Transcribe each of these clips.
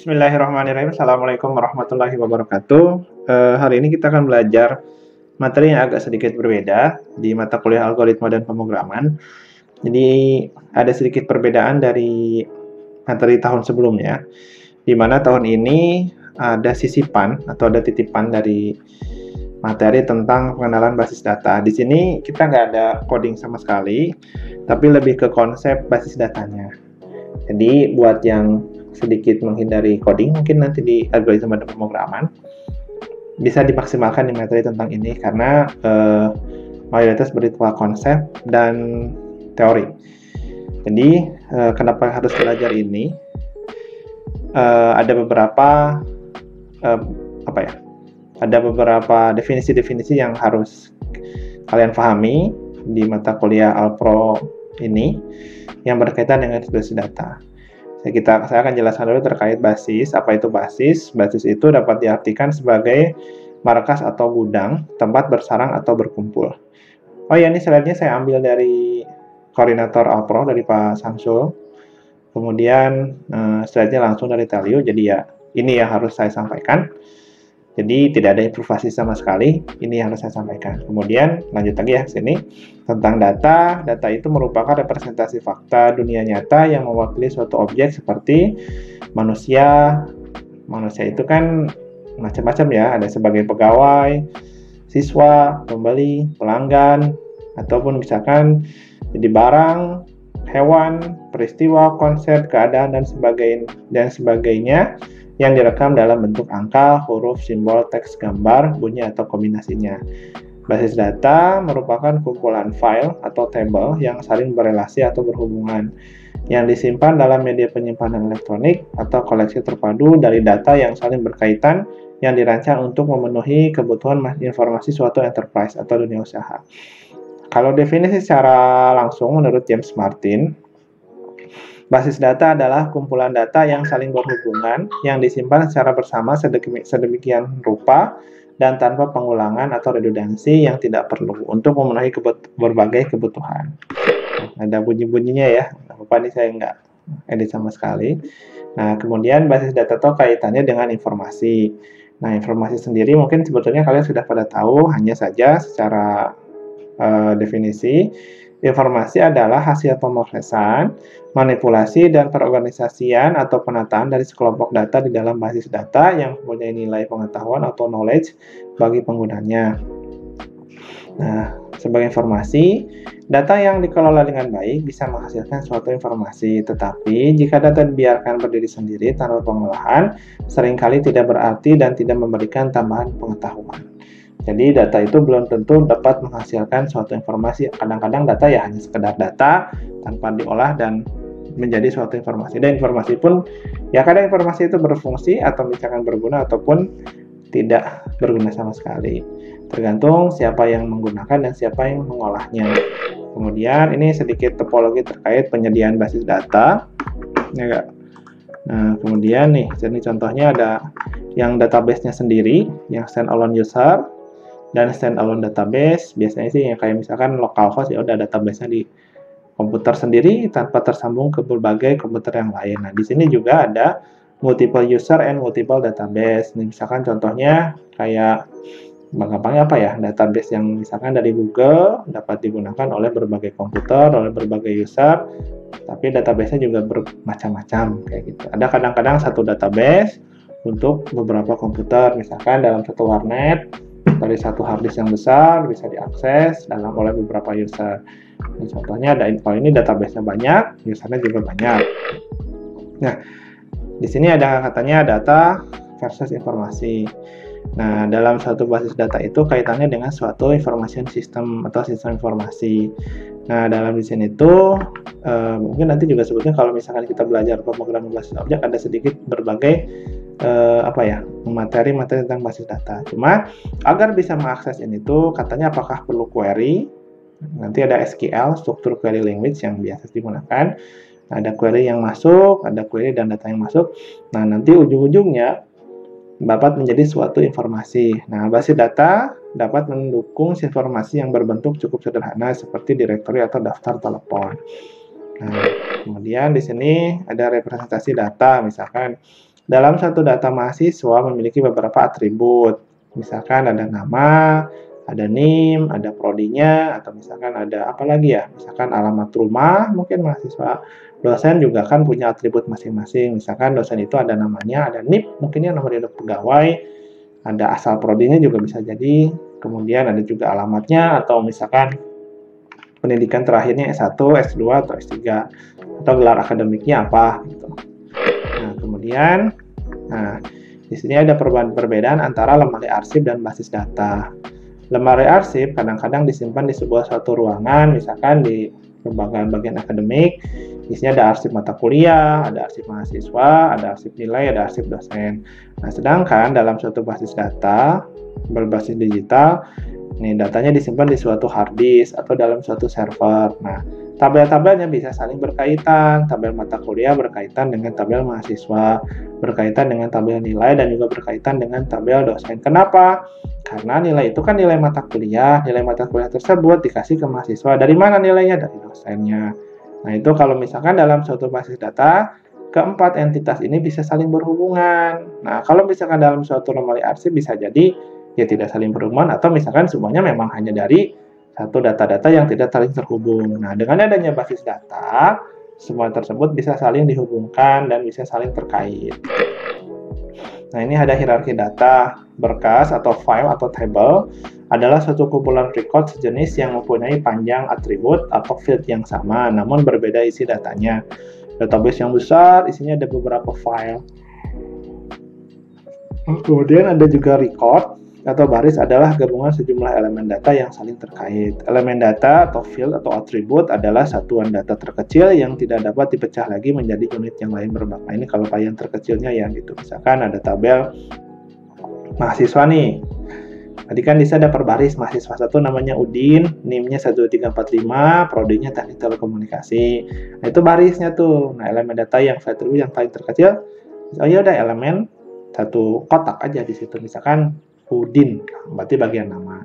Bismillahirrahmanirrahim. Assalamualaikum warahmatullahi wabarakatuh. Hari ini kita akan belajar materi yang agak sedikit berbeda di mata kuliah algoritma dan pemrograman. Jadi ada sedikit perbedaan dari materi tahun sebelumnya, di mana tahun ini ada sisipan atau ada titipan dari materi tentang pengenalan basis data. Di sini kita nggak ada coding sama sekali, tapi lebih ke konsep basis datanya. Jadi buat yang sedikit menghindari coding, mungkin nanti di algoritma dan pemrograman bisa dimaksimalkan di materi tentang ini karena mayoritas berupa konsep dan teori. Jadi kenapa harus belajar ini? Ada beberapa ada beberapa definisi-definisi yang harus kalian pahami di mata kuliah Alpro ini yang berkaitan dengan basis data. Saya akan jelaskan dulu terkait basis. Apa itu basis? Basis itu dapat diartikan sebagai markas atau gudang, tempat bersarang atau berkumpul. Oh ya, ini slide-nya saya ambil dari koordinator Alpro, dari Pak Samsul. Kemudian slide-nya langsung dari Telio, jadi ya ini yang harus saya sampaikan. Jadi tidak ada improvisasi sama sekali, ini yang harus saya sampaikan. Kemudian lanjut lagi ya sini tentang data. Data itu merupakan representasi fakta dunia nyata yang mewakili suatu objek seperti manusia. Manusia itu kan macam-macam ya, ada sebagai pegawai, siswa, pembeli, pelanggan, ataupun misalkan jadi barang, hewan, peristiwa, konsep, keadaan dan sebagainya yang direkam dalam bentuk angka, huruf, simbol, teks, gambar, bunyi, atau kombinasinya. Basis data merupakan kumpulan file atau tabel yang saling berelasi atau berhubungan, yang disimpan dalam media penyimpanan elektronik atau koleksi terpadu dari data yang saling berkaitan yang dirancang untuk memenuhi kebutuhan informasi suatu enterprise atau dunia usaha. Kalau definisi secara langsung menurut James Martin, basis data adalah kumpulan data yang saling berhubungan, yang disimpan secara bersama sedemikian rupa dan tanpa pengulangan atau redundansi yang tidak perlu untuk memenuhi berbagai kebutuhan. Ada bunyi-bunyinya ya, apa ini saya nggak edit sama sekali. Nah, kemudian basis data itu kaitannya dengan informasi. Nah, informasi sendiri mungkin sebetulnya kalian sudah pada tahu, hanya saja secara definisi. Informasi adalah hasil pemrosesan, manipulasi, dan perorganisasian atau penataan dari sekelompok data di dalam basis data yang mempunyai nilai pengetahuan atau knowledge bagi penggunanya. Nah, sebagai informasi, data yang dikelola dengan baik bisa menghasilkan suatu informasi, tetapi jika data dibiarkan berdiri sendiri tanpa pengolahan, seringkali tidak berarti dan tidak memberikan tambahan pengetahuan. Jadi data itu belum tentu dapat menghasilkan suatu informasi. Kadang-kadang data ya hanya sekedar data tanpa diolah dan menjadi suatu informasi. Dan informasi pun ya kadang informasi itu berfungsi atau misalkan berguna ataupun tidak berguna sama sekali. Tergantung siapa yang menggunakan dan siapa yang mengolahnya. Kemudian ini sedikit topologi terkait penyediaan basis data. Ya, nah, kemudian nih, jadi contohnya ada yang database-nya sendiri, yang standalone user, dan standalone database. Biasanya sih yang kayak misalkan localhost ya udah database-nya di komputer sendiri tanpa tersambung ke berbagai komputer yang lain. Nah, di sini juga ada multiple user and multiple database. Ini misalkan contohnya kayak gampangnya apa ya? Database yang misalkan dari Google dapat digunakan oleh berbagai komputer, oleh berbagai user, tapi database-nya juga bermacam-macam kayak gitu. Ada kadang-kadang satu database untuk beberapa komputer, misalkan dalam satu warnet dari satu harddisk yang besar bisa diakses oleh beberapa user. Nah, contohnya kalau ini database-nya banyak, usernya juga banyak. Nah, di sini ada katanya data versus informasi. Nah, dalam suatu basis data itu kaitannya dengan suatu information system atau sistem informasi. Nah, dalam di sini itu mungkin nanti juga sebutnya kalau misalkan kita belajar pemrograman basis objek ada sedikit berbagai materi-materi tentang basis data. Cuma agar bisa mengakses ini tuh katanya apakah perlu query? Nanti ada SQL, Structure Query Language yang biasa digunakan. Ada query yang masuk, ada query dan data yang masuk. Nah, nanti ujung-ujungnya dapat menjadi suatu informasi. Nah, basis data dapat mendukung informasi yang berbentuk cukup sederhana seperti direktori atau daftar telepon. Nah, kemudian di sini ada representasi data, misalkan dalam satu data mahasiswa memiliki beberapa atribut. Misalkan ada nama, ada NIM, ada prodinya, atau misalkan ada apa lagi ya, misalkan alamat rumah, mungkin mahasiswa. Dosen juga kan punya atribut masing-masing, misalkan dosen itu ada namanya, ada NIP, mungkinnya nomor induk pegawai, ada asal prodinya juga bisa jadi, kemudian ada juga alamatnya, atau misalkan pendidikan terakhirnya S1, S2, atau S3, atau gelar akademiknya apa, gitu. Nah, kemudian, di sini ada perbedaan antara lemari arsip dan basis data. Lemari arsip kadang-kadang disimpan di sebuah suatu ruangan, misalkan di lembaga bagian akademik, isinya ada arsip mata kuliah, ada arsip mahasiswa, ada arsip nilai, ada arsip dosen. Nah, sedangkan dalam suatu basis data berbasis digital, ini datanya disimpan di suatu hard disk atau dalam suatu server. Nah, tabel-tabelnya bisa saling berkaitan, tabel mata kuliah berkaitan dengan tabel mahasiswa, berkaitan dengan tabel nilai, dan juga berkaitan dengan tabel dosen. Kenapa? Karena nilai itu kan nilai mata kuliah tersebut dikasih ke mahasiswa. Dari mana nilainya? Dari dosennya. Nah, itu kalau misalkan dalam suatu basis data, keempat entitas ini bisa saling berhubungan. Nah, kalau misalkan dalam suatu lemari arsip bisa jadi ya tidak saling berhubungan, atau misalkan semuanya memang hanya dari satu data-data yang tidak saling terhubung. Nah, dengan adanya basis data, semua tersebut bisa saling dihubungkan dan bisa saling terkait. Nah, ini ada hierarki data. Berkas atau file atau table adalah suatu kumpulan record sejenis yang mempunyai panjang atribut atau field yang sama, namun berbeda isi datanya. Database yang besar, isinya ada beberapa file. Kemudian ada juga record atau baris adalah gabungan sejumlah elemen data yang saling terkait. Elemen data atau field atau atribut adalah satuan data terkecil yang tidak dapat dipecah lagi menjadi unit yang lain berbeda. Nah, ini kalau yang terkecilnya ya gitu. Misalkan ada tabel mahasiswa nih. Tadi kan di sana ada per baris mahasiswa satu namanya Udin, NIM-nya 1345, prodinya teknik telekomunikasi. Nah, itu barisnya tuh. Nah, elemen data yang paling terkecil, oh ya udah elemen satu kotak aja di situ. Misalkan Udin, berarti bagian nama.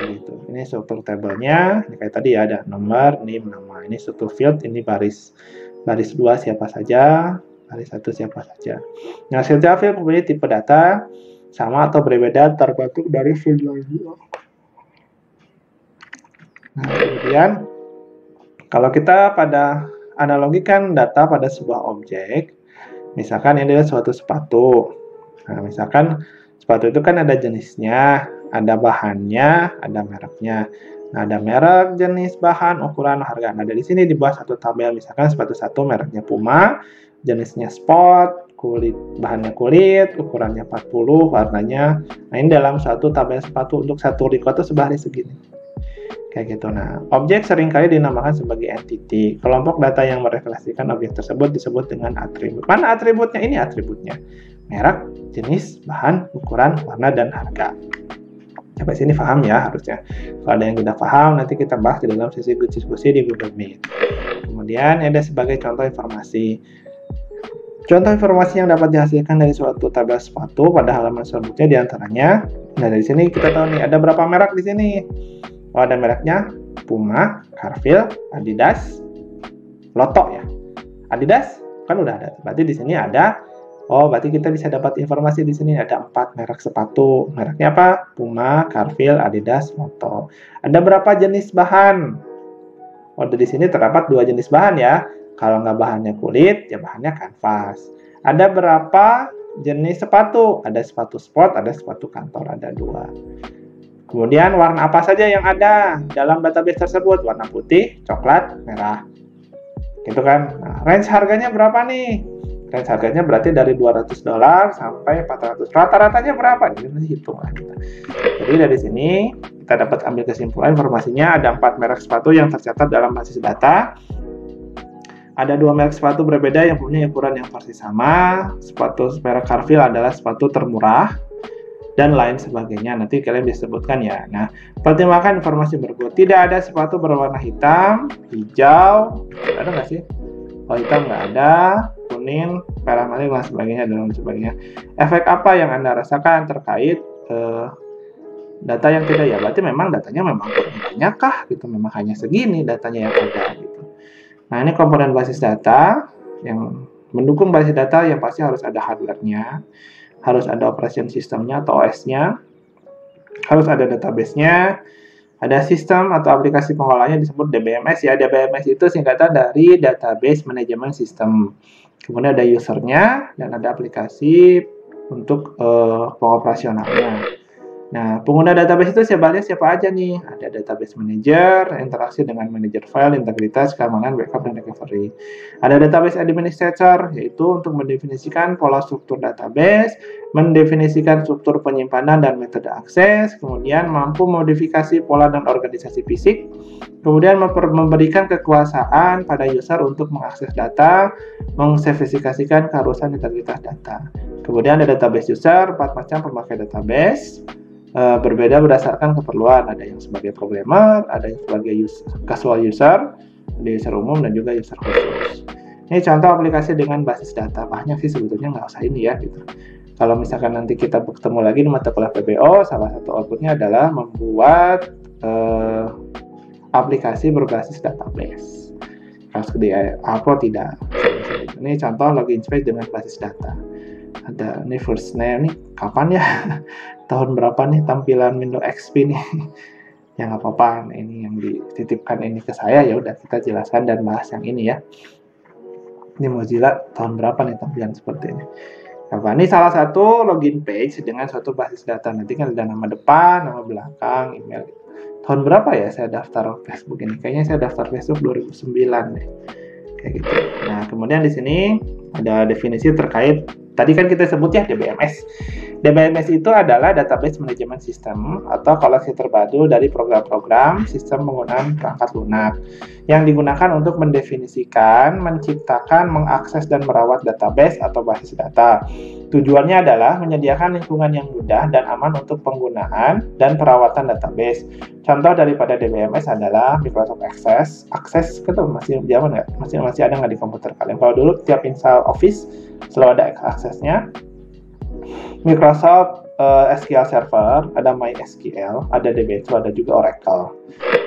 Gitu. Ini struktur tabelnya, ini kayak tadi ya, ada nomor, NIM, nama. Ini struktur field, ini baris 2 siapa saja, baris 1 siapa saja. Nah, setiap field mempunyai tipe data sama atau berbeda tergantung dari field lainnya. Nah, kemudian kalau kita pada analogikan data pada sebuah objek, misalkan ini adalah suatu sepatu. Nah, misalkan sepatu itu kan ada jenisnya, ada bahannya, ada mereknya. Nah, ada merek, jenis, bahan, ukuran, harga. Nah, dari sini dibuat satu tabel. Misalkan sepatu satu mereknya Puma, jenisnya sport, bahannya kulit, ukurannya 40, warnanya. Nah, ini dalam satu tabel sepatu untuk satu record itu sebaris segini. Kayak gitu. Nah, objek seringkali dinamakan sebagai entity. Kelompok data yang merefleksikan objek tersebut disebut dengan atribut. Mana atributnya? Ini atributnya. Merek, jenis, bahan, ukuran, warna, dan harga. Sampai sini paham ya harusnya. Kalau ada yang tidak paham, nanti kita bahas di dalam sesi diskusi di Google Meet. Kemudian ada sebagai contoh informasi. Contoh informasi yang dapat dihasilkan dari suatu tabel sepatu pada halaman selanjutnya diantaranya. Nah, dari sini kita tahu nih ada berapa merek di sini. Oh, ada mereknya Puma, Carville, Adidas, Lotto ya. Adidas kan udah ada. Berarti di sini ada. Oh, berarti kita bisa dapat informasi di sini ada 4 merek sepatu. Mereknya apa? Puma, Carville, Adidas, Lotto. Ada berapa jenis bahan? Oh, di sini terdapat 2 jenis bahan ya. Kalau nggak bahannya kulit, ya bahannya kanvas. Ada berapa jenis sepatu? Ada sepatu sport, ada sepatu kantor, ada 2. Kemudian warna apa saja yang ada dalam database tersebut? Warna putih, coklat, merah. Gitu kan? Nah, range harganya berapa nih? Range harganya berarti dari $200 sampai 400. Rata-ratanya berapa? Ini hitung lah kita. Jadi dari sini kita dapat ambil kesimpulan informasinya ada 4 merek sepatu yang tercatat dalam basis data. Ada 2 merek sepatu berbeda yang punya ukuran yang persis sama. Sepatu merek Carville adalah sepatu termurah dan lain sebagainya. Nanti kalian bisa sebutkan ya. Nah, pertimbangkan informasi berikut. Tidak ada sepatu berwarna hitam, hijau, ada nggak sih? Kalau hitam nggak ada, kuning, merah marun, dan sebagainya, dan sebagainya. Efek apa yang Anda rasakan terkait data yang tidak ya? Berarti memang datanya memang kurang banyak kah? Gitu, memang hanya segini datanya yang ada gitu. Nah, ini komponen basis data yang Mendukung basis data yang pasti harus ada hardware-nya, harus ada operation system-nya atau OS-nya, harus ada database-nya, ada sistem atau aplikasi pengolahnya disebut DBMS ya. DBMS itu singkatan dari Database Management System. Kemudian ada usernya dan ada aplikasi untuk pengoperasionalnya. Nah, pengguna database itu siapa aja nih? Ada database manager, interaksi dengan manager file, integritas, keamanan, backup, dan recovery. Ada database administrator, yaitu untuk mendefinisikan pola struktur database, mendefinisikan struktur penyimpanan dan metode akses, kemudian mampu modifikasi pola dan organisasi fisik, kemudian memberikan kekuasaan pada user untuk mengakses data, mengspesifikasikan keharusan integritas data. Kemudian ada database user, 4 macam pemakai database, berbeda berdasarkan keperluan. Ada yang sebagai programmer, ada yang sebagai casual user, ada user umum, dan juga user khusus. Ini contoh aplikasi dengan basis data. Banyak sih sebetulnya, nggak usah ini ya gitu. Kalau misalkan nanti kita bertemu lagi di mata kuliah PBO, salah satu outputnya adalah membuat aplikasi berbasis database. Harus di upload tidak. Ini contoh login space dengan basis data. Ada ini first name nih, kapan ya? Tahun berapa nih tampilan Windows XP nih? Ya nggak apa-apa, ini yang dititipkan ini ke saya, ya udah kita jelaskan dan bahas yang ini ya. Ini Mozilla tahun berapa nih tampilan seperti ini? Apa? Ini salah satu login page dengan suatu basis data. Nanti kan ada nama depan, nama belakang, email. Tahun berapa ya saya daftar Facebook ini? Kayaknya saya daftar Facebook 2009 deh. Kayak gitu. Nah, kemudian di sini ada definisi terkait, tadi kan kita sebut ya DBMS. DBMS itu adalah Database Management System atau koleksi terpadu dari program-program sistem penggunaan perangkat lunak yang digunakan untuk mendefinisikan, menciptakan, mengakses, dan merawat database atau basis data. Tujuannya adalah menyediakan lingkungan yang mudah dan aman untuk penggunaan dan perawatan database. Contoh daripada DBMS adalah Microsoft Access. Access itu masih zaman nggak? Masih ada nggak di komputer kalian? Kalau dulu tiap install Office selalu ada aksesnya. Microsoft SQL Server, ada MySQL, ada DB2, ada juga Oracle.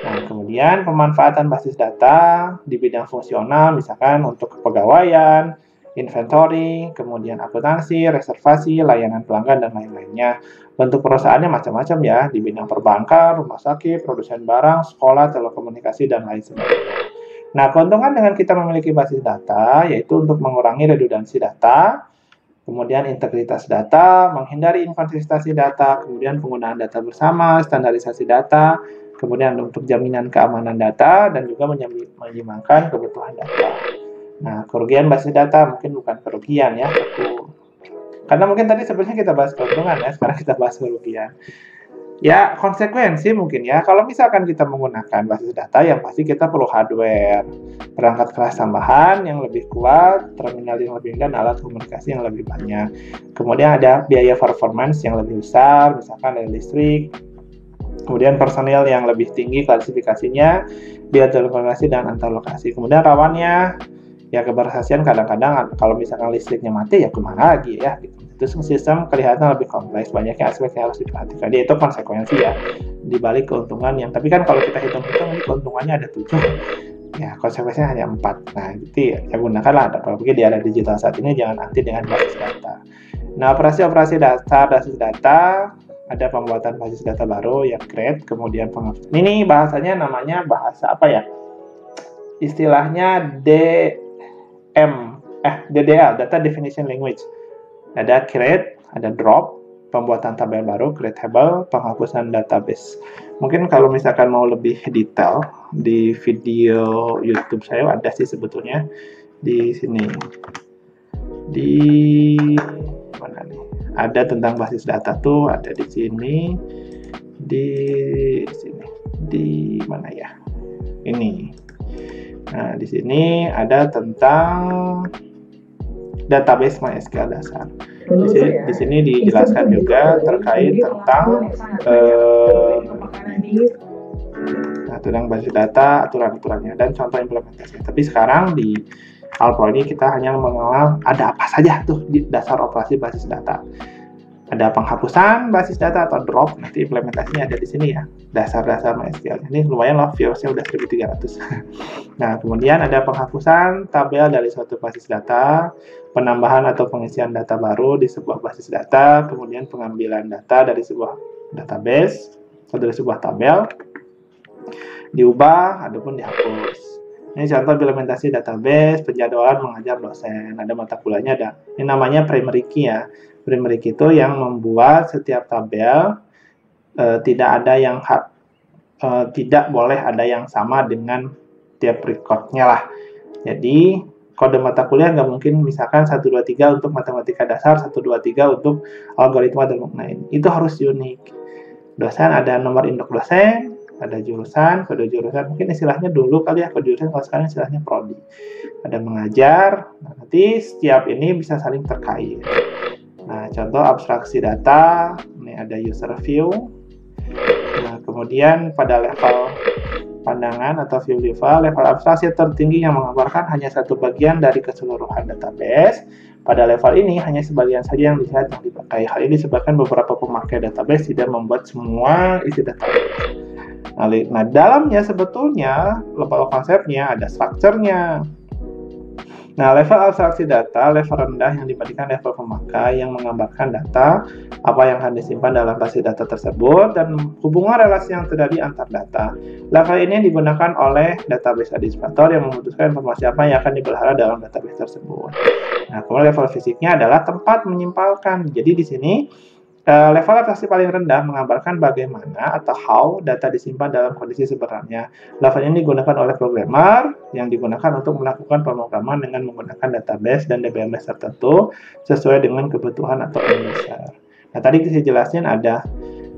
Nah, kemudian pemanfaatan basis data di bidang fungsional, misalkan untuk kepegawaian, inventory, kemudian akuntansi, reservasi, layanan pelanggan, dan lain-lainnya. Bentuk perusahaannya macam-macam ya, di bidang perbankan, rumah sakit, produsen barang, sekolah, telekomunikasi, dan lain sebagainya. Nah, keuntungan dengan kita memiliki basis data, yaitu untuk mengurangi redundansi data, kemudian integritas data, menghindari inkonsistensi data, kemudian penggunaan data bersama, standarisasi data, kemudian untuk jaminan keamanan data, dan juga menyimpangkan kebutuhan data. Nah, kerugian basis data mungkin bukan kerugian ya, karena mungkin tadi sebenarnya kita bahas keuntungan ya, sekarang kita bahas kerugian. Ya, konsekuensi mungkin ya, kalau misalkan kita menggunakan basis data, yang pasti kita perlu hardware, perangkat keras tambahan yang lebih kuat, terminal yang lebih dan alat komunikasi yang lebih banyak. Kemudian ada biaya performance yang lebih besar, misalkan dari listrik, kemudian personil yang lebih tinggi klasifikasinya, biaya telekomunikasi dan antar lokasi. Kemudian rawannya, ya keberhasilan kadang-kadang kalau misalkan listriknya mati, ya kemana lagi ya, gitu. Terus sistem kelihatan lebih kompleks, banyaknya aspek yang harus diperhatikan. Dia itu konsekuensi ya, dibalik keuntungan yang, tapi kan kalau kita hitung-hitung ini keuntungannya ada 7, ya konsekuensinya hanya 4. Nah, jadi ya gunakanlah, apalagi di era digital saat ini, jangan anti dengan basis data. Nah, operasi-operasi dasar basis data, ada pembuatan basis data baru, ya create, kemudian ini bahasanya namanya bahasa apa ya? Istilahnya DDL, Data Definition Language. Ada create, ada drop, pembuatan tabel baru, create table, penghapusan database. Mungkin kalau misalkan mau lebih detail, di video YouTube saya ada sih sebetulnya di sini. Di mana nih? Ada tentang basis data tuh, ada di sini. Di sini. Di mana ya? Ini. Nah, di sini ada tentang database MySQL dasar. Di sini dijelaskan juga terkait tentang tentang basis data, aturan-aturannya, dan contoh implementasinya. Tapi sekarang di Alpro ini kita hanya mengenal ada apa saja tuh di dasar operasi basis data. Ada penghapusan basis data atau drop, nanti implementasinya ada di sini ya. dasar-dasar MySQL. Ini lumayan loh, viewersnya udah 1300. Nah, kemudian ada penghapusan tabel dari suatu basis data, penambahan atau pengisian data baru di sebuah basis data, kemudian pengambilan data dari sebuah database atau dari sebuah tabel, diubah ataupun dihapus. Ini contoh implementasi database, penjadwalan mengajar dosen. Ada mata kuliahnya ada. Ini namanya primary key ya. Primary key itu yang membuat setiap tabel tidak ada yang tidak boleh ada yang sama dengan tiap recordnya lah. Jadi kode mata kuliah nggak mungkin misalkan 1, 2, 3 untuk matematika dasar, 1, 2, 3 untuk algoritma dan lain-lain. Itu harus unik. Dosen ada nomor induk dosen, ada jurusan, kode jurusan, mungkin istilahnya dulu kali ya, kode jurusan, kalau sekarang istilahnya prodi. Ada mengajar, nanti setiap ini bisa saling terkait. Nah, contoh abstraksi data, ini ada user view. Nah, kemudian pada level pandangan atau view level abstraksi tertinggi yang menggambarkan hanya satu bagian dari keseluruhan database. Pada level ini hanya sebagian saja yang dilihat yang dipakai. Hal ini disebabkan beberapa pemakai database tidak membuat semua isi database. Nah, dalamnya sebetulnya level konsepnya ada strukturnya. Nah, level abstraksi data, level rendah yang dibandingkan level pemakai yang menggambarkan data, apa yang akan disimpan dalam basis data tersebut, dan hubungan relasi yang terjadi antar data. Level ini digunakan oleh database administrator yang memutuskan informasi apa yang akan dipelihara dalam database tersebut. Nah, kemudian level fisiknya adalah tempat menyimpulkan. Jadi di sini level abstraksi paling rendah menggambarkan bagaimana atau how data disimpan dalam kondisi sebenarnya. Level ini digunakan oleh programmer yang digunakan untuk melakukan pemrograman dengan menggunakan database dan DBMS tertentu sesuai dengan kebutuhan atau end user. Nah, tadi saya jelasin ada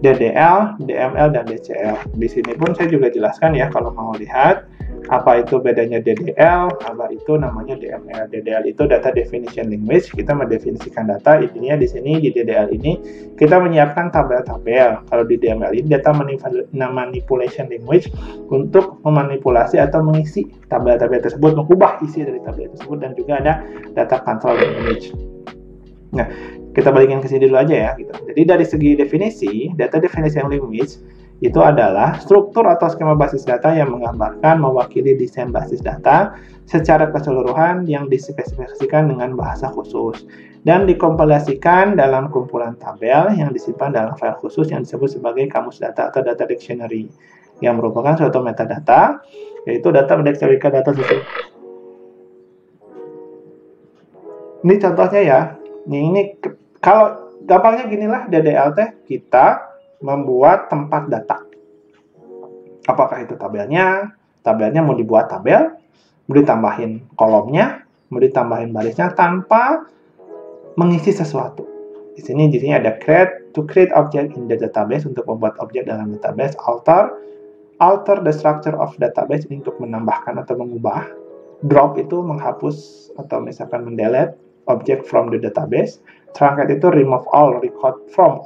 DDL, DML, dan DCL. Di sini pun saya juga jelaskan ya kalau mau lihat apa itu bedanya DDL, apa itu namanya DML. DDL itu data definition language, kita mendefinisikan data. Intinya di sini di DDL ini kita menyiapkan tabel-tabel. Kalau di DML ini data manipulation language untuk memanipulasi atau mengisi tabel-tabel tersebut, mengubah isi dari tabel tersebut, dan juga ada data control language. Nah, kita balikin ke sini dulu aja ya. Gitu. Jadi dari segi definisi, data definition language itu adalah struktur atau skema basis data yang menggambarkan mewakili desain basis data secara keseluruhan yang dispesifikasikan dengan bahasa khusus dan dikompilasikan dalam kumpulan tabel yang disimpan dalam file khusus yang disebut sebagai kamus data atau data dictionary yang merupakan suatu metadata, yaitu data mendeklarasikan data sesuai. Ini contohnya ya. Ini kalau gampangnya ginilah DDL teh kita membuat tempat data. Apakah itu tabelnya? Tabelnya mau dibuat tabel, mau ditambahin kolomnya, mau ditambahin barisnya tanpa mengisi sesuatu. Di sini ada create, to create object in the database, untuk membuat objek dalam database, alter the structure of database untuk menambahkan atau mengubah, drop itu menghapus atau misalkan mendelete object from the database. Truncate itu remove all record from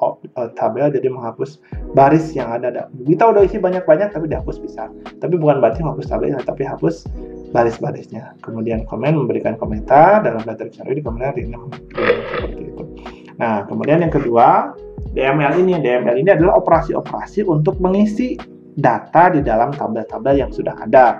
tabel, jadi menghapus baris yang ada. Kita udah isi banyak-banyak tapi dihapus bisa. Tapi bukan berarti menghapus tabelnya, tapi hapus baris-barisnya. Kemudian memberikan komentar dalam data dictionary, kemudian rename seperti itu. Nah, kemudian yang kedua, DML ini. DML ini adalah operasi-operasi untuk mengisi data di dalam tabel-tabel yang sudah ada.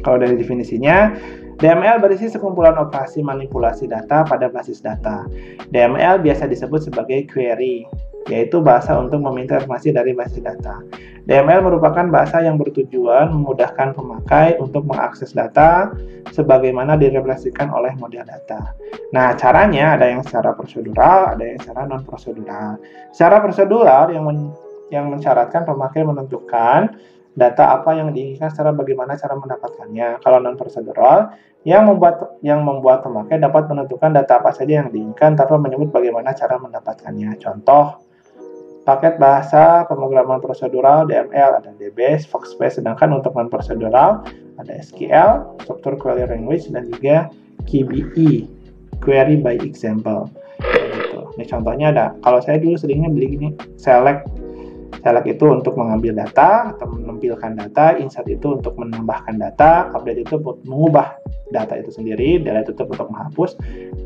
Kalau dari definisinya, DML berisi sekumpulan operasi manipulasi data pada basis data. DML biasa disebut sebagai query, yaitu bahasa untuk meminta informasi dari basis data. DML merupakan bahasa yang bertujuan memudahkan pemakai untuk mengakses data sebagaimana direpresentasikan oleh model data. Nah, caranya ada yang secara prosedural, ada yang secara non-prosedural. Secara prosedural yang mensyaratkan pemakai menentukan data apa yang diinginkan secara bagaimana cara mendapatkannya. Kalau non-prosedural, yang membuat pemakai dapat menentukan data apa saja yang diinginkan tanpa menyebut bagaimana cara mendapatkannya. Contoh, paket bahasa pemrograman prosedural DML ada DBase, Foxbase, sedangkan untuk non-prosedural ada SQL, Structured Query Language, dan juga QBE, Query by Example. Gitu. Ini contohnya ada. Kalau saya dulu seringnya beli gini, select Select itu untuk mengambil data atau menampilkan data, insert itu untuk menambahkan data, update itu untuk mengubah data itu sendiri, delete itu untuk menghapus,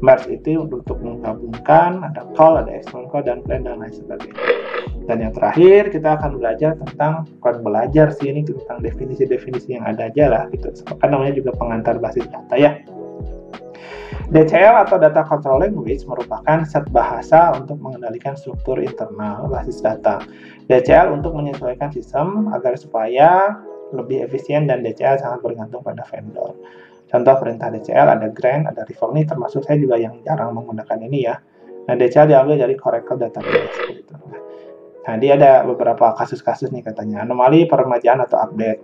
merge itu untuk menggabungkan, ada call, ada external call, dan plan, dan lain sebagainya. Dan yang terakhir, kita akan belajar tentang, bukan belajar sih, ini tentang definisi-definisi yang ada aja lah, gitu. Kan namanya juga pengantar basis data ya. DCL atau Data Control Language merupakan set bahasa untuk mengendalikan struktur internal basis data. DCL untuk menyesuaikan sistem agar supaya lebih efisien, dan DCL sangat bergantung pada vendor. Contoh perintah DCL ada grant, ada revoke, nih termasuk saya juga yang jarang menggunakan ini ya. Nah, DCL diambil dari Oracle Database gitu. Nah, dia ada beberapa kasus-kasus nih katanya. Anomali peremajaan atau update.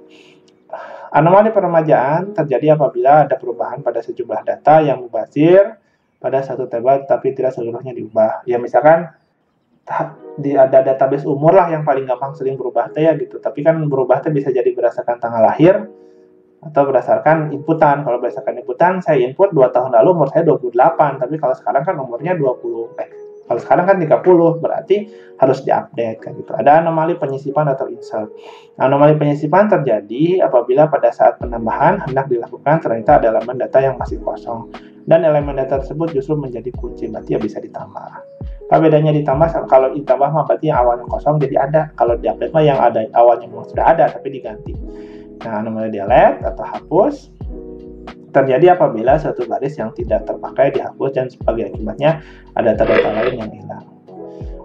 Anomali peremajaan terjadi apabila ada perubahan pada sejumlah data yang mubazir pada satu tabel tapi tidak seluruhnya diubah. Ya misalkan ada database umur lah yang paling gampang sering berubah ya gitu. Tapi kan berubah bisa jadi berdasarkan tanggal lahir atau berdasarkan inputan. Kalau berdasarkan inputan, saya input 2 tahun lalu umur saya 28, tapi kalau sekarang kan umurnya 20. Kalau sekarang kan 30, berarti harus diupdate kan gitu. Ada anomali penyisipan atau insert. Anomali penyisipan terjadi apabila pada saat penambahan hendak dilakukan ternyata ada elemen data yang masih kosong, dan elemen data tersebut justru menjadi kunci, berarti ya bisa ditambah. Apa bedanya ditambah? Kalau ditambah mah berarti yang awalnya kosong jadi ada. Kalau diupdate mah yang ada awalnya memang sudah ada tapi diganti. Nah, anomali delete atau hapus terjadi apabila suatu baris yang tidak terpakai dihapus dan sebagai akibatnya ada data-data lain yang hilang.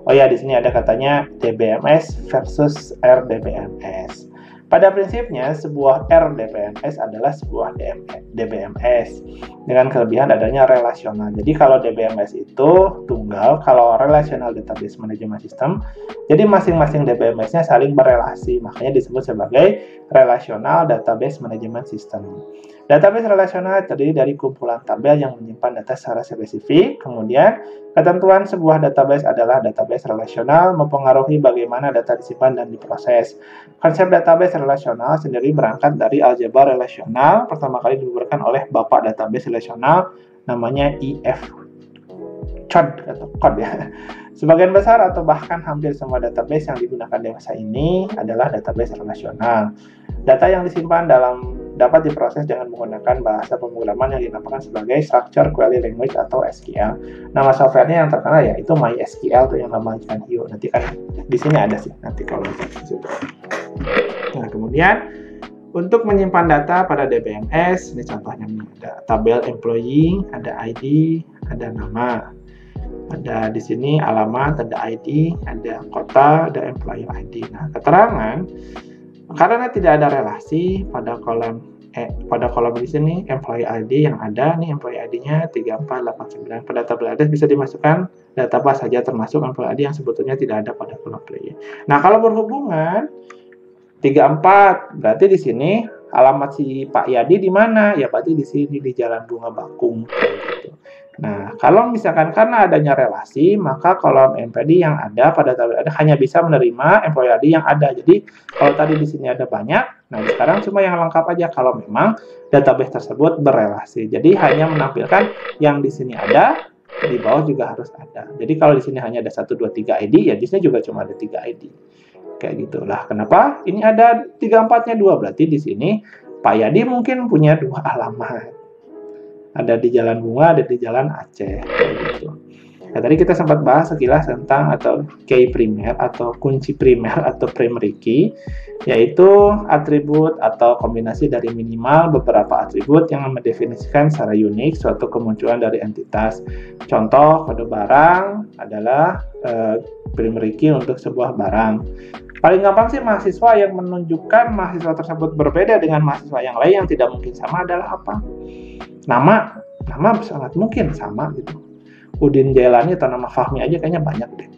Oh ya, di sini ada katanya DBMS versus RDBMS. Pada prinsipnya, sebuah RDBMS adalah sebuah DBMS dengan kelebihan adanya relasional. Jadi kalau DBMS itu tunggal, kalau Relational Database Management System, jadi masing-masing DBMS-nya saling berelasi, makanya disebut sebagai Relational Database Management System. Database relasional terdiri dari kumpulan tabel yang menyimpan data secara spesifik. Kemudian, ketentuan sebuah database adalah database relasional mempengaruhi bagaimana data disimpan dan diproses. Konsep database relasional sendiri berangkat dari aljabar relasional, pertama kali dibubarkan oleh bapak database relasional namanya E.F. Chod atau Cod ya. Sebagian besar atau bahkan hampir semua database yang digunakan di masa ini adalah database relasional. Data yang disimpan dapat diproses dengan menggunakan bahasa pemrograman yang dinamakan sebagai Structured Query Language atau SQL. Nama softwarenya yang terkenal ya itu MySQL tuh yang nama ikan hiu. Nanti kan di sini ada sih nanti kalau di situ. Nah, kemudian untuk menyimpan data pada DBMS, ini contohnya ada tabel employee, ada ID, ada nama. Ada di sini alamat, ada ID, ada kota, ada employer ID. Nah, keterangan karena tidak ada relasi pada kolom di sini employee ID yang ada nih, employee ID-nya 3489. Pada tabel address bisa dimasukkan data apa saja termasuk employee ID yang sebetulnya tidak ada pada kolom player. Nah, kalau berhubungan 34 berarti di sini alamat si Pak Yadi di mana? Ya berarti di sini di Jalan Bunga Bakung gitu. Nah, kalau misalkan karena adanya relasi, maka kolom MPD yang ada pada tabel ada hanya bisa menerima employee ID yang ada. Jadi, kalau tadi di sini ada banyak, nah sekarang cuma yang lengkap aja kalau memang database tersebut berelasi. Jadi, hanya menampilkan yang di sini ada, di bawah juga harus ada. Jadi, kalau di sini hanya ada 1, 2, 3 ID, ya di sini juga cuma ada 3 ID. Kayak gitulah. Kenapa? Ini ada 3-4-nya 2, berarti di sini Pak Yadi mungkin punya 2 alamat. Ada di Jalan Bunga, ada di Jalan Aceh, kayak gitu. Nah, tadi kita sempat bahas sekilas tentang atau key primer atau kunci primer atau primary key, yaitu atribut atau kombinasi dari minimal beberapa atribut yang mendefinisikan secara unik suatu kemunculan dari entitas. Contoh kode barang adalah primary key untuk sebuah barang. Paling gampang sih mahasiswa yang menunjukkan mahasiswa tersebut berbeda dengan mahasiswa yang lain yang tidak mungkin sama adalah apa? Nama sangat mungkin sama gitu. Udin Jailani atau nama Fahmi aja kayaknya banyak deh.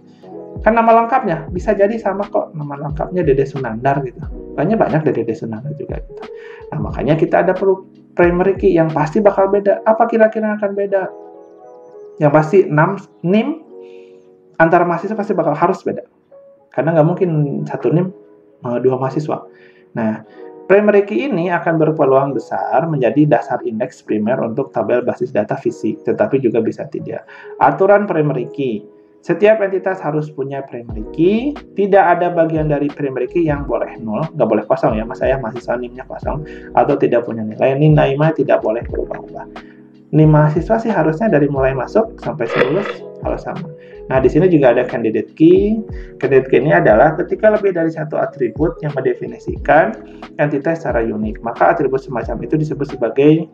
Kan nama lengkapnya bisa jadi sama kok. Nama lengkapnya Dede Sunandar gitu. Kayaknya banyak deh Dede Sunandar juga gitu. Nah, makanya kita ada perlu primary key yang pasti bakal beda. Apa kira-kira akan beda? Yang pasti NIM antara mahasiswa pasti bakal harus beda. Karena nggak mungkin satu NIM 2 mahasiswa. Nah, primary key ini akan berpeluang besar menjadi dasar indeks primer untuk tabel basis data fisik, tetapi juga bisa tidak. Aturan primary key. Setiap entitas harus punya primary key. Tidak ada bagian dari primary key yang boleh nol, nggak boleh kosong ya. Mas saya mahasiswa NIM-nya kosong atau tidak punya nilai. Nilai tidak boleh berubah-ubah. NIM mahasiswa sih harusnya dari mulai masuk sampai lulus harus sama. Nah, di sini juga ada candidate key. Candidate key ini adalah ketika lebih dari satu atribut yang mendefinisikan entitas secara unik, maka atribut semacam itu disebut sebagai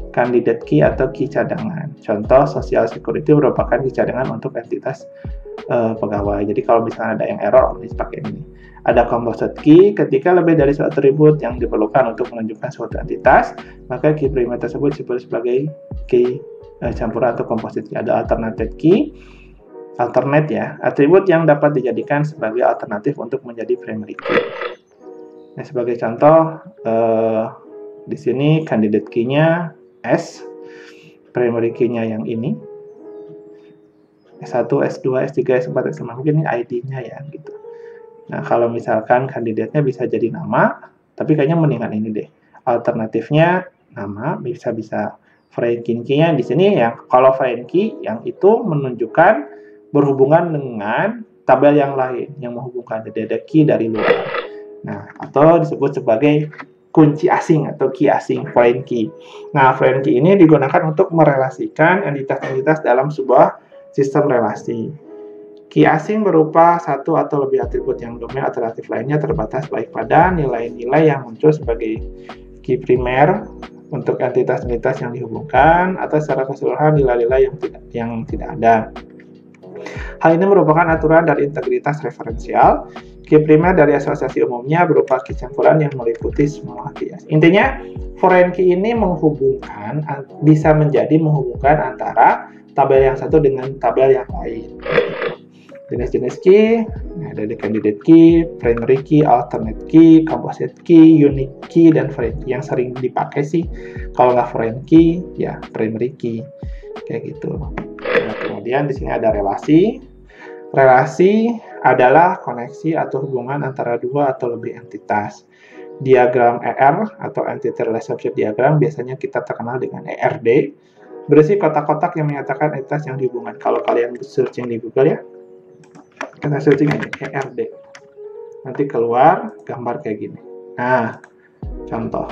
candidate key atau key cadangan. Contoh, social security merupakan key cadangan untuk entitas pegawai. Jadi kalau misalnya ada yang error, bisa pakai ini. Ada composite key, ketika lebih dari suatu atribut yang diperlukan untuk menunjukkan suatu entitas, maka key primer tersebut disebut sebagai key campuran atau composite key. Ada alternate key, alternate ya, atribut yang dapat dijadikan sebagai alternatif untuk menjadi primary key. Nah, sebagai contoh, di sini candidate key-nya S, primary key-nya yang ini, S1, S2, S3, S4, S5, mungkin ini ID-nya ya, gitu. Nah, kalau misalkan kandidatnya bisa jadi nama, tapi kayaknya mendingan ini deh. Alternatifnya nama, bisa foreign key-nya di sini ya. Kalau foreign key, yang itu menunjukkan berhubungan dengan tabel yang lain, yang menghubungkan ada key dari luar. Nah, atau disebut sebagai kunci asing atau key asing, foreign key. Nah, foreign key ini digunakan untuk merelasikan entitas-entitas dalam sebuah sistem relasi. Key asing berupa satu atau lebih atribut yang domain alternatif lainnya terbatas baik pada nilai-nilai yang muncul sebagai key primer untuk entitas-entitas yang dihubungkan atau secara keseluruhan nilai-nilai yang tidak ada. Hal ini merupakan aturan dari integritas referensial. Key primer dari asosiasi umumnya berupa key campuran yang meliputi semua key. Intinya, foreign key ini bisa menjadi menghubungkan antara tabel yang satu dengan tabel yang lain. Jenis-jenis key, ada candidate key, primary key, alternate key, composite key, unique key, dan foreign key. Yang sering dipakai sih, kalau nggak foreign key, ya primary key. Kayak gitu. Nah, kemudian di sini ada relasi. Relasi adalah koneksi atau hubungan antara dua atau lebih entitas. Diagram ER atau Entity Relationship Diagram biasanya kita terkenal dengan ERD, berisi kotak-kotak yang menyatakan entitas yang dihubungkan. Kalau kalian searching di Google ya, kita searching aja ERD. Nanti keluar gambar kayak gini. Nah, contoh.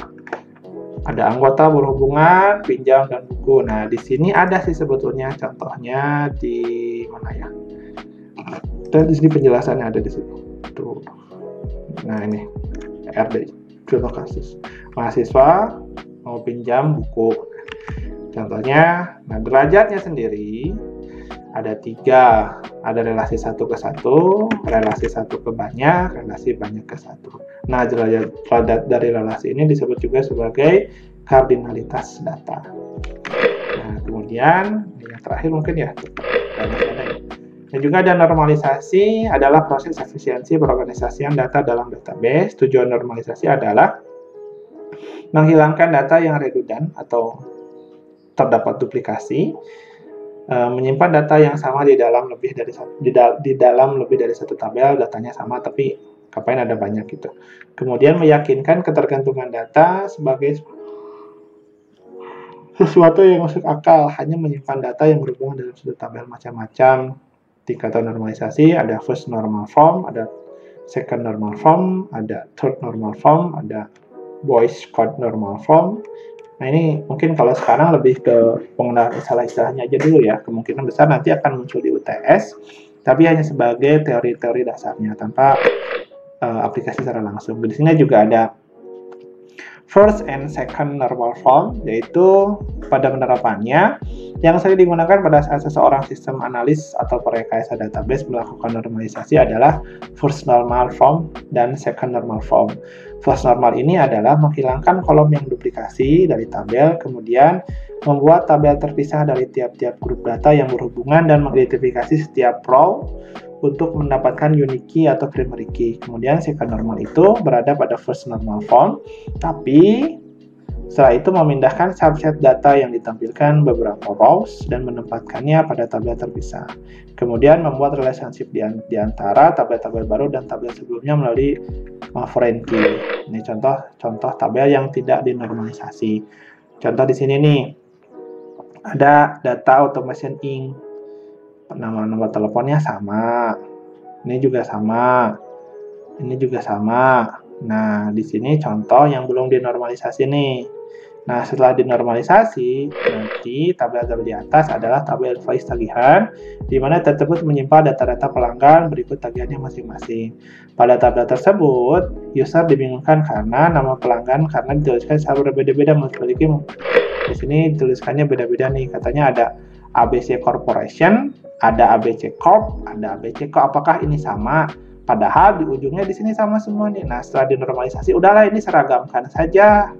Ada anggota berhubungan, pinjam, dan buku. Nah, di sini ada sih sebetulnya contohnya di mana ya? Dan di sini penjelasannya ada di sini. Tuh. Nah, ini RD, contoh kasus. Mahasiswa mau pinjam buku. Contohnya, nah derajatnya sendiri ada 3. Ada relasi 1 ke 1, relasi 1 ke banyak, relasi banyak ke 1. Nah, derajat dari relasi ini disebut juga sebagai kardinalitas data. Nah, kemudian yang terakhir mungkin ya, dan juga ada normalisasi, adalah proses efisiensi perorganisasian data dalam database. Tujuan normalisasi adalah menghilangkan data yang redundan atau terdapat duplikasi, menyimpan data yang sama di dalam lebih dari satu tabel, datanya sama tapi ngapain ada banyak gitu. Kemudian meyakinkan ketergantungan data sebagai sesuatu yang masuk akal, hanya menyimpan data yang berhubungan dalam satu tabel macam-macam. Tingkatan normalisasi ada first normal form, ada second normal form, ada third normal form, ada Boyce code normal form. Nah, ini mungkin kalau sekarang lebih ke pengenalan istilah-istilahnya aja dulu ya. Kemungkinan besar nanti akan muncul di UTS, tapi hanya sebagai teori-teori dasarnya tanpa aplikasi secara langsung. Di sini juga ada first and second normal form, yaitu pada penerapannya yang sering digunakan pada saat seseorang sistem analis atau perekayasa database melakukan normalisasi adalah first normal form dan second normal form. First normal ini adalah menghilangkan kolom yang duplikasi dari tabel, kemudian membuat tabel terpisah dari tiap-tiap grup data yang berhubungan dan mengidentifikasi setiap row untuk mendapatkan unique key atau primary key. Kemudian second normal itu berada pada first normal form, tapi setelah itu memindahkan subset data yang ditampilkan beberapa rows dan menempatkannya pada tabel terpisah. Kemudian membuat relationship di antara tabel-tabel baru dan tabel sebelumnya melalui foreign key. Ini contoh tabel yang tidak dinormalisasi. Contoh di sini nih, ada data automation Inc. nama nomor teleponnya sama, ini juga sama, ini juga sama. Nah, di sini contoh yang belum dinormalisasi nih. Nah, setelah dinormalisasi, nanti tabel-tabel di atas adalah tabel invoice tagihan, di mana tersebut menyimpan data-data pelanggan berikut tagihannya masing-masing. Pada tabel tersebut, user dibingungkan karena nama pelanggan karena dituliskan secara berbeda-beda, memiliki di sini tuliskannya beda-beda nih, katanya ada ABC Corporation, ada ABC Corp, ada ABC Co. Apakah ini sama? Padahal di ujungnya di sini sama semua nih. Nah, setelah dinormalisasi, udahlah ini seragamkan saja.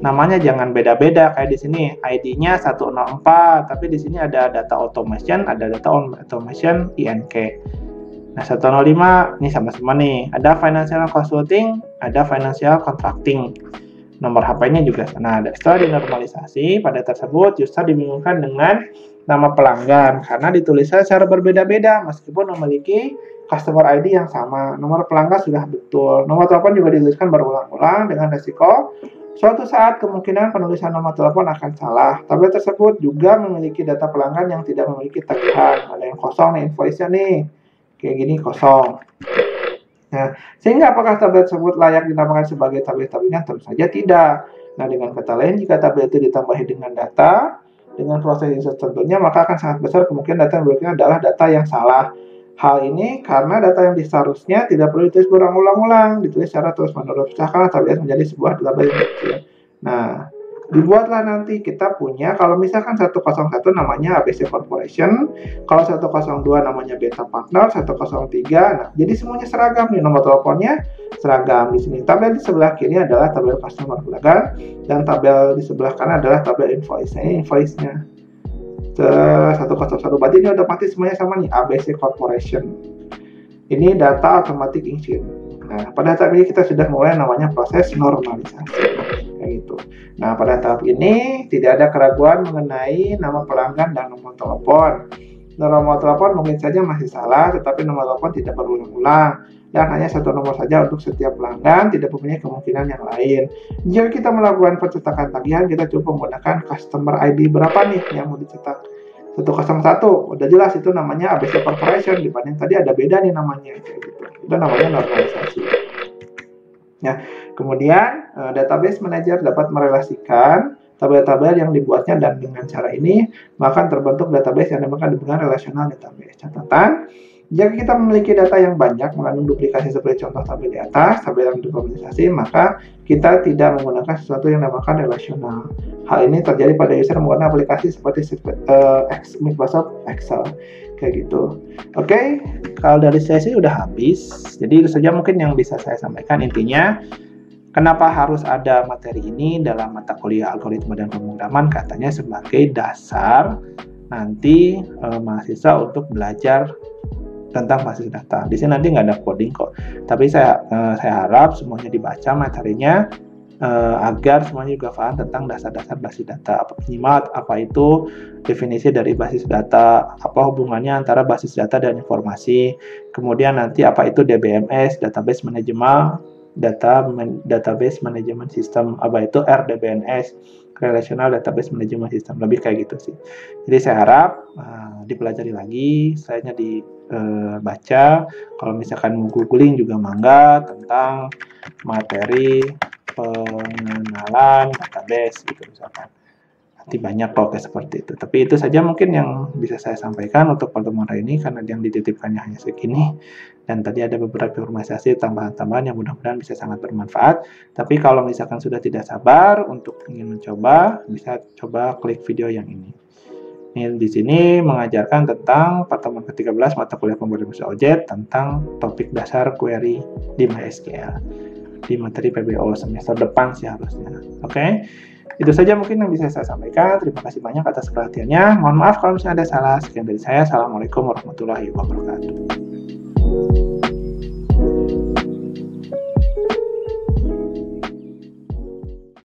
Namanya jangan beda-beda kayak di sini ID-nya 104, tapi di sini ada data automation, ada data automation INK. Nah, 105 ini sama-sama nih. Ada financial consulting, ada financial contracting. Nomor HP-nya juga. Nah, setelah dinormalisasi, pada tersebut user dibingungkan dengan nama pelanggan karena ditulisnya secara berbeda-beda meskipun memiliki customer ID yang sama. Nomor pelanggan sudah betul. Nomor telepon juga dituliskan berulang-ulang dengan resiko suatu saat kemungkinan penulisan nomor telepon akan salah. Tabel tersebut juga memiliki data pelanggan yang tidak memiliki tagihan. Ada yang kosong nih invoice-nya nih. Kayak gini kosong. Nah, sehingga apakah tabel tersebut layak dinamakan sebagai tabel tagihan? Tentu saja tidak. Nah, dengan kata lain, jika tabel itu ditambahi dengan data, dengan proses yang tentunya, maka akan sangat besar kemungkinan data yang berikutnya adalah data yang salah. Hal ini karena data yang seharusnya tidak perlu ditulis berulang-ulang, ditulis secara terus-menerus, misalkan tabel menjadi sebuah tabel yang kecil. Nah, dibuatlah nanti kita punya, kalau misalkan 101 namanya ABC Corporation, kalau 102 namanya Beta Partner, 103, nah jadi semuanya seragam nih, nomor teleponnya seragam. Di sini tabel di sebelah kiri adalah tabel customer pelanggan, dan tabel di sebelah kanan adalah tabel invoice. Ini invoice-nya 101, berarti ini otomatis semuanya sama nih, ABC Corporation. Ini data automatic engine. Nah, pada tahap ini kita sudah mulai namanya proses normalisasi, kayak gitu. Nah, pada tahap ini tidak ada keraguan mengenai nama pelanggan dan nomor telepon. Nomor telepon mungkin saja masih salah, tetapi nomor telepon tidak berulang-ulang dan hanya satu nomor saja untuk setiap pelanggan, tidak mempunyai kemungkinan yang lain. Jika kita melakukan pencetakan tagihan, kita cukup menggunakan customer ID berapa nih yang mau dicetak. 101, udah jelas itu namanya ABC Corporation, dibanding tadi ada beda nih namanya, kayak gitu. Itu namanya normalisasi. Nah, kemudian database manager dapat merelasikan tabel-tabel yang dibuatnya, dan dengan cara ini maka terbentuk database yang dinamakan dengan relational database. Catatan, jika kita memiliki data yang banyak mengandung duplikasi seperti contoh tabel di atas, tabel yang dinormalisasi, maka kita tidak menggunakan sesuatu yang dinamakan relational. Hal ini terjadi pada user menggunakan aplikasi seperti Microsoft Excel, kayak gitu. Oke, kalau dari saya sih udah habis. Jadi itu saja mungkin yang bisa saya sampaikan. Intinya, kenapa harus ada materi ini dalam mata kuliah algoritma dan pemrograman? Katanya sebagai dasar nanti mahasiswa untuk belajar tentang basis data. Di sini nanti nggak ada coding kok. Tapi saya harap semuanya dibaca materinya agar semuanya juga paham tentang dasar-dasar basis data. Minimal apa itu definisi dari basis data, apa hubungannya antara basis data dan informasi. Kemudian nanti apa itu DBMS, Database Management Database Management System, apa itu RDBMS, Relational Database Management System, lebih kayak gitu sih. Jadi saya harap dipelajari lagi, saya dibaca, kalau misalkan mau googling juga mangga tentang materi pengenalan database gitu misalkan. Nanti banyak kok kayak seperti itu. Tapi itu saja mungkin yang bisa saya sampaikan untuk pertemuan hari ini, karena yang dititipkannya hanya segini. Dan tadi ada beberapa informasi tambahan-tambahan yang mudah-mudahan bisa sangat bermanfaat. Tapi kalau misalkan sudah tidak sabar untuk ingin mencoba, bisa coba klik video yang ini. Ini di sini mengajarkan tentang pertemuan ke-13 mata kuliah pemrograman objek tentang topik dasar query di MySQL di materi PBO semester depan sih harusnya. Oke. Itu saja mungkin yang bisa saya sampaikan. Terima kasih banyak atas perhatiannya. Mohon maaf kalau misalnya ada salah. Sekian dari saya. Assalamualaikum warahmatullahi wabarakatuh.